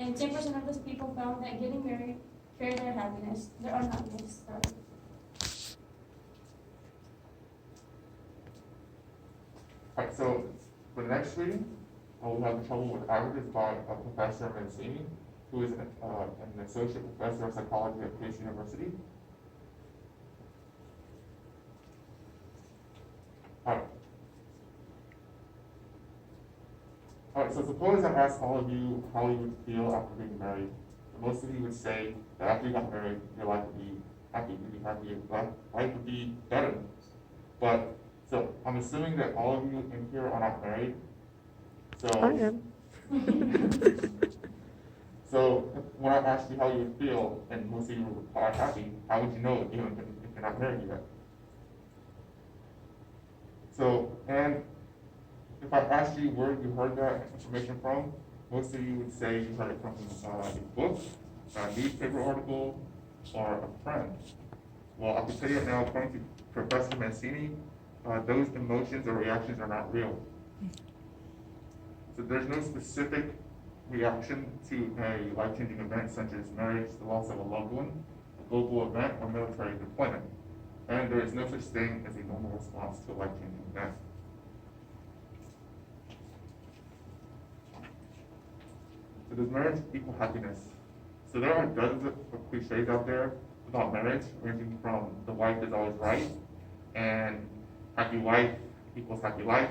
And 10% of those people found that getting married shared their happiness, their unhappiness. Sorry. Alright, so for the next reading, we'll have the trouble with averages by Professor Mancini, who is an associate professor of psychology at Pace University. Alright. Alright, so suppose I asked all of you how you would feel after being married. Most of you would say that after you got married, your life would be happy, you'd be happy, your life would be better. But, so I'm assuming that all of you in here are not married. So, I am. So when I asked you how you would feel, and most of you would reply happy, how would you know if you're not married yet? So, and if I asked you where you heard that information from, most of you would say you heard it from a book, a newspaper article, or a friend. Well, I can tell you now, according to Professor Mancini, those emotions or reactions are not real. So there's no specific reaction to a life-changing event such as marriage, the loss of a loved one, a global event, or military deployment. And there is no such thing as a normal response to a life-changing event. So does marriage equal happiness? So there are dozens of cliches out there about marriage, ranging from the wife is always right, and happy wife equals happy life.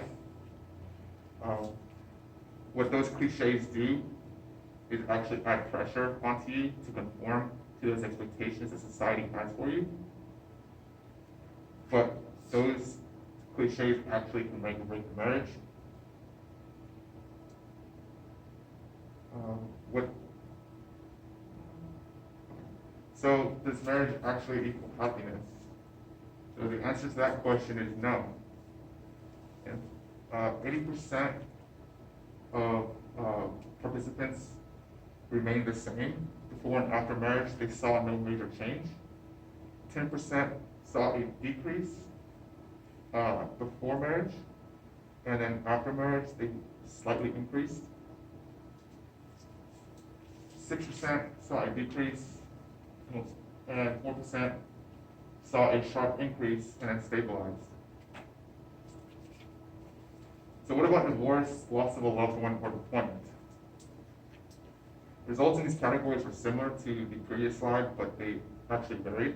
What those cliches do is actually add pressure onto you to conform to those expectations that society has for you. But those cliches actually can make or break the marriage. So does marriage actually equal happiness? So the answer to that question is no. 80% of participants remained the same before and after marriage. They saw no major change. 10% saw a decrease before marriage, and then after marriage they slightly increased. 6% saw a decrease, and 4% saw a sharp increase and then stabilized. So what about divorce, loss of a loved one, or deployment? Results in these categories were similar to the previous slide, but they actually varied.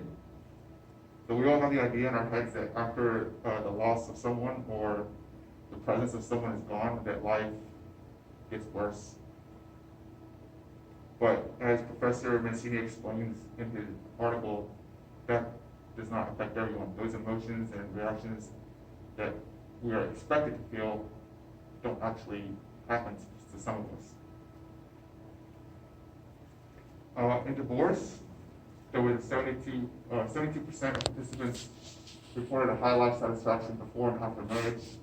So we all have the idea in our heads that after the loss of someone or the presence of someone is gone, that life gets worse. But as Professor Mancini explains in his article, that does not affect everyone. Those emotions and reactions that we are expected to feel don't actually happen to some of us. In divorce, there was 72% of participants reported a high life satisfaction before and after marriage.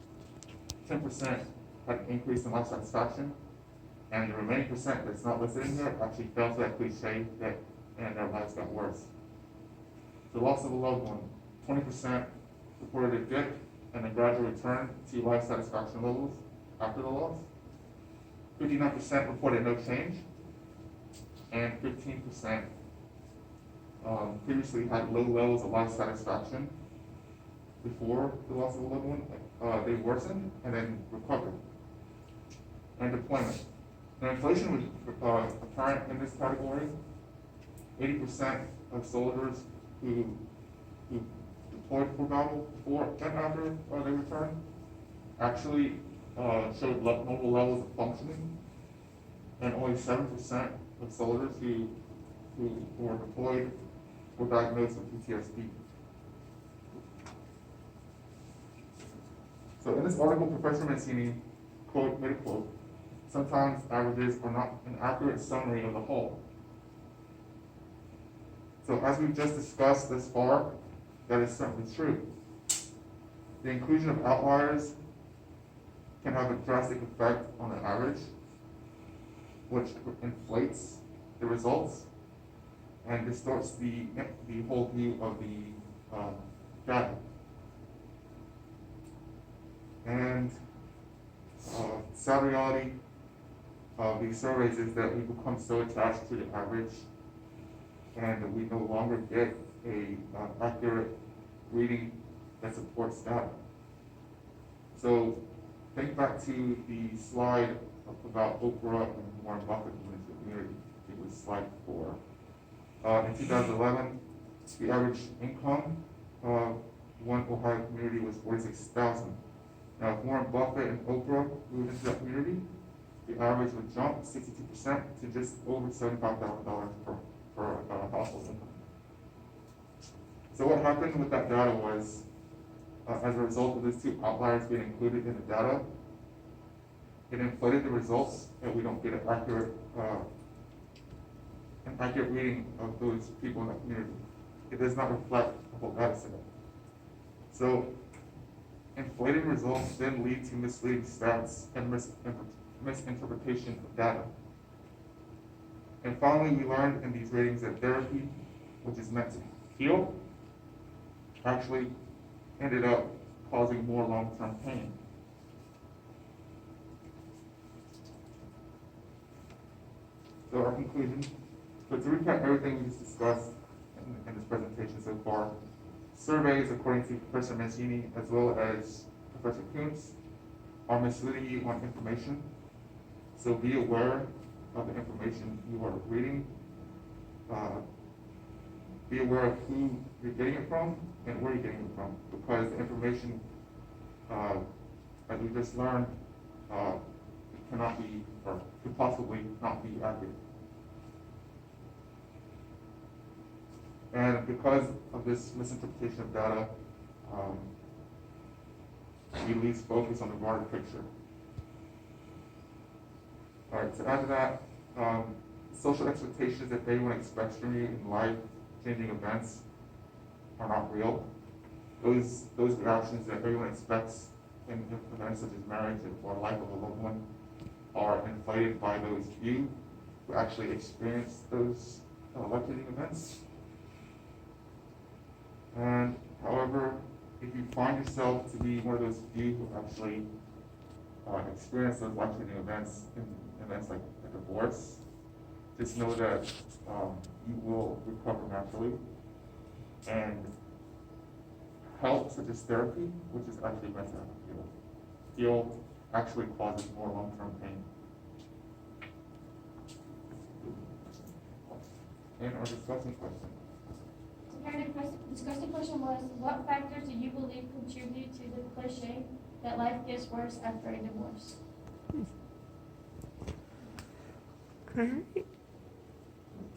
10% had an increase in life satisfaction, and the remaining percent that's not listed in here actually fell to that cliche that and their lives got worse. The loss of a loved one, 20% reported a dip and a gradual return to life satisfaction levels after the loss. 59% reported no change, and 15% previously had low levels of life satisfaction before the loss of a loved one. They worsened and then recovered. And deployment. Now, inflation was apparent in this category. 80% of soldiers who deployed for battle before and after they returned actually showed normal levels of functioning, and only 7% of soldiers who were deployed were diagnosed with PTSD. So in this article, Professor Mancini made a quote, "Sometimes averages are not an accurate summary of the whole." So as we've just discussed this far, that is certainly true. The inclusion of outliers can have a drastic effect on the average, which inflates the results and distorts the whole view of the data. And sad reality of these surveys is that we become so attached to the average and we no longer get a accurate reading that supports data. So think back to the slide about Oprah and Warren Buffett in the community. It was slide 4. In 2011, the average income of one Ohio community was $46,000. Now, if Warren Buffett and Oprah moved into that community, the average would jump 62% to just over $75,000 per household income. So what happened with that data was, as a result of these two outliers being included in the data, it inflated the results, and we don't get an accurate reading of those people in that community. It does not reflect the whole data set. So inflated results then lead to misleading stats and misinterpretation of data. And finally, we learned in these ratings that therapy, which is meant to heal, actually ended up causing more long-term pain. So our conclusion, so to recap everything we just discussed in this presentation so far, surveys, according to Professor Mancini as well as Professor Kuntz, are misleading you on information. So be aware of the information you are reading. Be aware of who you're getting it from and where you're getting it from, because the information, as we just learned, cannot be, or could possibly not be accurate. And because of this misinterpretation of data, we lose focus on the broader picture. All right, to add to that, social expectations that everyone expects from you in life-changing events are not real. Those reactions that everyone expects in events such as marriage or life of a loved one are inflated by those few who actually experience those life-changing events. And however, if you find yourself to be one of those few who actually experience those life-changing events in events like a divorce, just know that you will recover naturally. And help, such as therapy, which is actually meant to heal, actually causes more long-term pain. And our discussion question. The discussion question was, what factors do you believe contribute to the cliche that life gets worse after a divorce? All right.